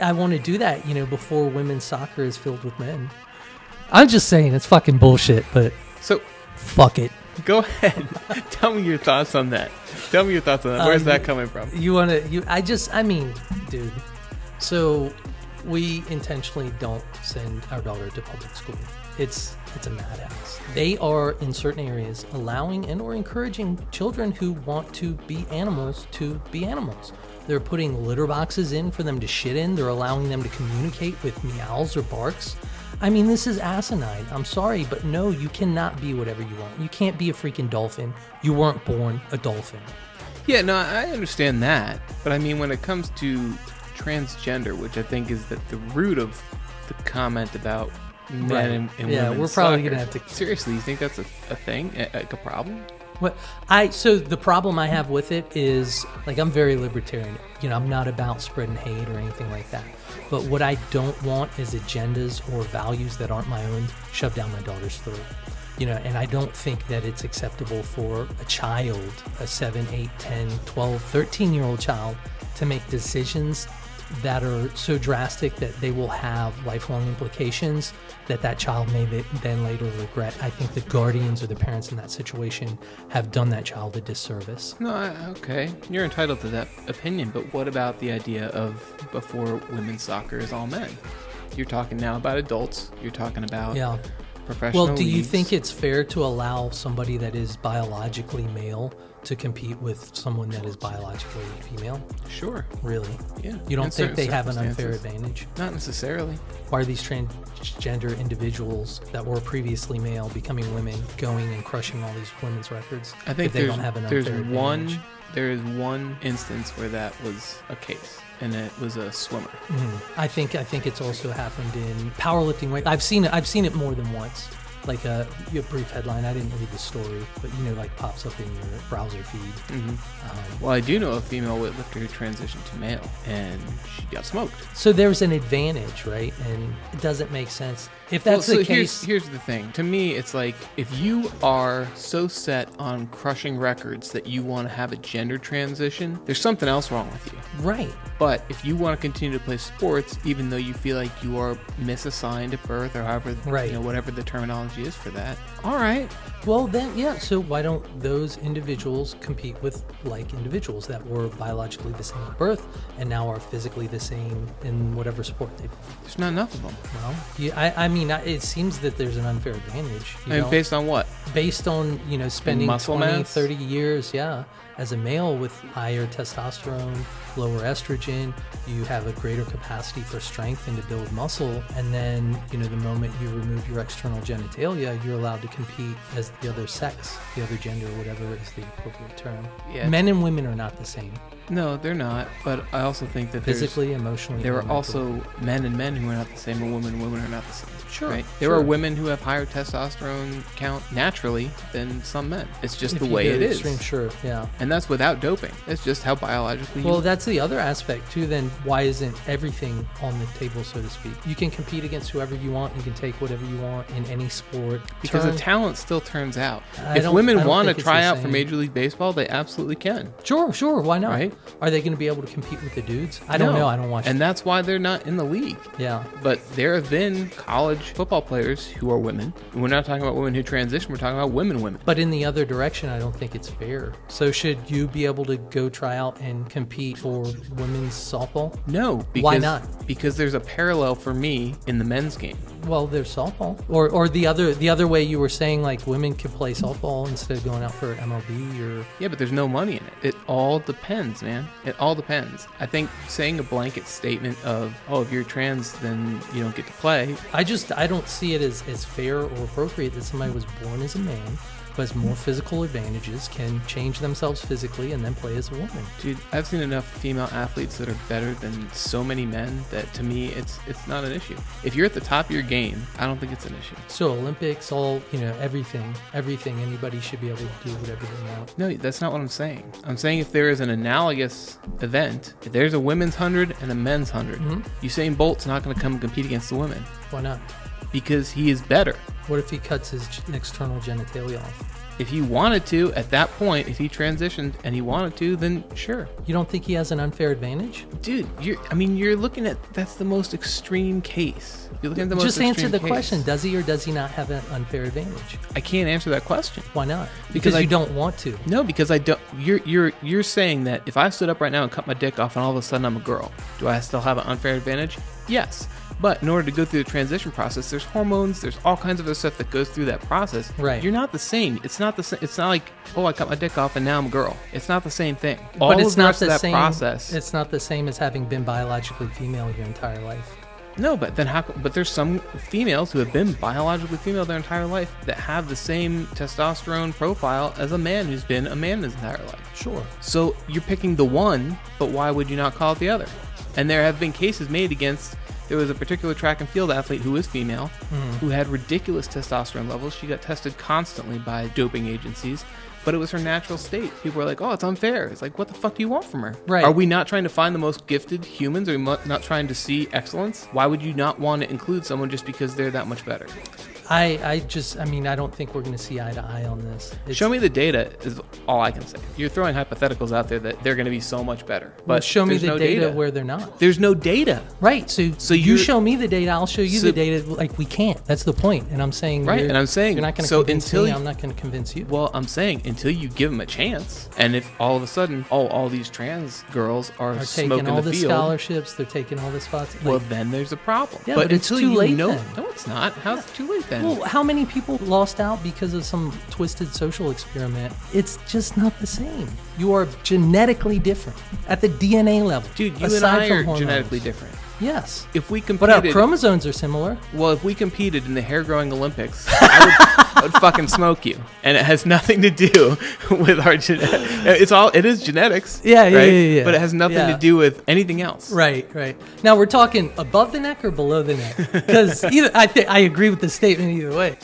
I want to do that, before women's soccer is filled with men. I'm just saying it's fucking bullshit, but So fuck it. go ahead. Tell me your thoughts on that. Where's that coming from? Dude. So we intentionally don't send our daughter to public school. It's a madhouse. They are, in certain areas, allowing and or encouraging children who want to be animals to be animals. They're putting litter boxes in for them to shit in. They're allowing them to communicate with meows or barks. This is asinine. I'm sorry, but no, you cannot be whatever you want. You can't be a freaking dolphin. You weren't born a dolphin. Yeah, no, I understand that. But when it comes to transgender, which I think is the root of the comment about men and women. Yeah, we're probably going to have to... Seriously, you think that's a thing? Like a problem? So the problem I have with it is, I'm very libertarian. I'm not about spreading hate or anything like that. But what I don't want is agendas or values that aren't my own shoved down my daughter's throat. And I don't think that it's acceptable for a child, a 7, 8, 10, 12, 13-year-old child, to make decisions that are so drastic that they will have lifelong implications that child may then later regret. I think the guardians or the parents in that situation have done that child a disservice. No, okay. You're entitled to that opinion, but what about the idea of before women's soccer is all men? You're talking now about adults. You're talking about professional Well, do you leagues. think it's fair to allow somebody that is biologically male to compete with someone that is biologically female? Sure. Really? Yeah. You don't in think they certain have an unfair circumstances. advantage? Not necessarily. Why are these transgender individuals that were previously male becoming women going and crushing all these women's records? I think if they don't have an unfair advantage? There is one instance where that was a case, and it was a swimmer. I think it's also happened in powerlifting. I've seen it more than once. Like a brief headline. I didn't read the story, but pops up in your browser feed. Well, I do know a female weightlifter who transitioned to male, and she got smoked. So there's an advantage, right? And it doesn't make sense. If that's the case... Here's the thing. To me, it's like, if you are so set on crushing records that you want to have a gender transition, there's something else wrong with you. Right. But if you want to continue to play sports, even though you feel like you are misassigned at birth, or however, whatever the terminology is for that, all right. Well, then, yeah. So why don't those individuals compete with individuals that were biologically the same at birth and now are physically the same in whatever sport they play? There's not enough of them. Well, it seems that there's an unfair advantage. Based on what? Based on, spending muscle 20, mass? 30 years, as a male with higher testosterone, lower estrogen, you have a greater capacity for strength and to build muscle. And then, the moment you remove your external genitalia, you're allowed to compete as the other sex, the other gender, whatever is the appropriate term. Yeah. Men and women are not the same. No, they're not. But I also think that physically, emotionally, there are also men and men who are not the same, and women are not the same. Sure. Right? There are women who have higher testosterone count naturally than some men. It's just the way it is. Extreme, sure, yeah. And that's without doping. It's just how biologically. Well, that's the other aspect too. Then why isn't everything on the table, so to speak? You can compete against whoever you want. You can take whatever you want in any sport. Because the talent still turns out. If women want to try out for Major League Baseball, they absolutely can. Sure. Why not? Right? Are they going to be able to compete with the dudes? I don't know. I don't watch. And that's why they're not in the league. Yeah. But there have been college football players who are women. We're not talking about women who transition. We're talking about women. But in the other direction, I don't think it's fair. So should you be able to go try out and compete for women's softball? No. Why not? Because there's a parallel for me in the men's game. Well, there's softball. Or the other way you were saying, women could play softball instead of going out for MLB or... Yeah, but there's no money in it. It all depends, man. It all depends. I think saying a blanket statement of, if you're trans, then you don't get to play. I don't see it as fair or appropriate that somebody was born as a man who has more physical advantages, can change themselves physically, and then play as a woman. Dude, I've seen enough female athletes that are better than so many men that to me it's not an issue. If you're at the top of your game, I don't think it's an issue. So Olympics, everything, anybody should be able to do whatever they want. No, that's not what I'm saying. I'm saying if there is an analogous event, if there's a women's 100 and a men's 100, Usain Bolt's not going to come and compete against the women. Why not? Because he is better. What if he cuts his external genitalia off? If he wanted to, at that point, if he transitioned and he wanted to, then sure. You don't think he has an unfair advantage? Dude, you're looking at, that's the most extreme case. You're looking at the most Just extreme answer the case. question. Does he or does he not have an unfair advantage? I can't answer that question. Why not? Because you don't want to. No, because I don't. You're saying that if I stood up right now and cut my dick off and all of a sudden I'm a girl, do I still have an unfair advantage? Yes. But in order to go through the transition process, there's hormones, there's all kinds of other stuff that goes through that process. Right. You're not the same. It's not the same. It's not like, oh, I cut my dick off and now I'm a girl. It's not the same thing. But it's not the that same process. It's not the same as having been biologically female your entire life. No, but then but there's some females who have been biologically female their entire life that have the same testosterone profile as a man who's been a man his entire life. Sure. So you're picking the one, but why would you not call it the other? And there have been cases made against, there was a particular track and field athlete who was female, who had ridiculous testosterone levels. She got tested constantly by doping agencies, but it was her natural state. People were like, oh, it's unfair. It's like, what the fuck do you want from her? Right. Are we not trying to find the most gifted humans? Are we not trying to see excellence? Why would you not want to include someone just because they're that much better? I don't think we're going to see eye to eye on this. Show me the data is all I can say. You're throwing hypotheticals out there that they're going to be so much better. But well, show me the no data where they're not. There's no data. Right. So you show me the data, I'll show you the data. Like, we can't. That's the point. And I'm saying, right. And I'm saying, you're not going to convince me. I'm not going to convince you. Well, I'm saying until you give them a chance, and if all of a sudden, all these trans girls are taking all the scholarships, they're taking all the spots. Well, then there's a problem. Yeah, but it's too late. No, it's not. How's it too late then? Well, how many people lost out because of some twisted social experiment? It's just not the same. You are genetically different at the DNA level. Dude, you and I are genetically different. Yes. If we competed, but our chromosomes are similar. Well, if we competed in the hair growing Olympics, I would fucking smoke you. And it has nothing to do with our genetics. It is genetics. Yeah. But it has nothing to do with anything else. Right. Now we're talking above the neck or below the neck? Because I agree with the statement either way.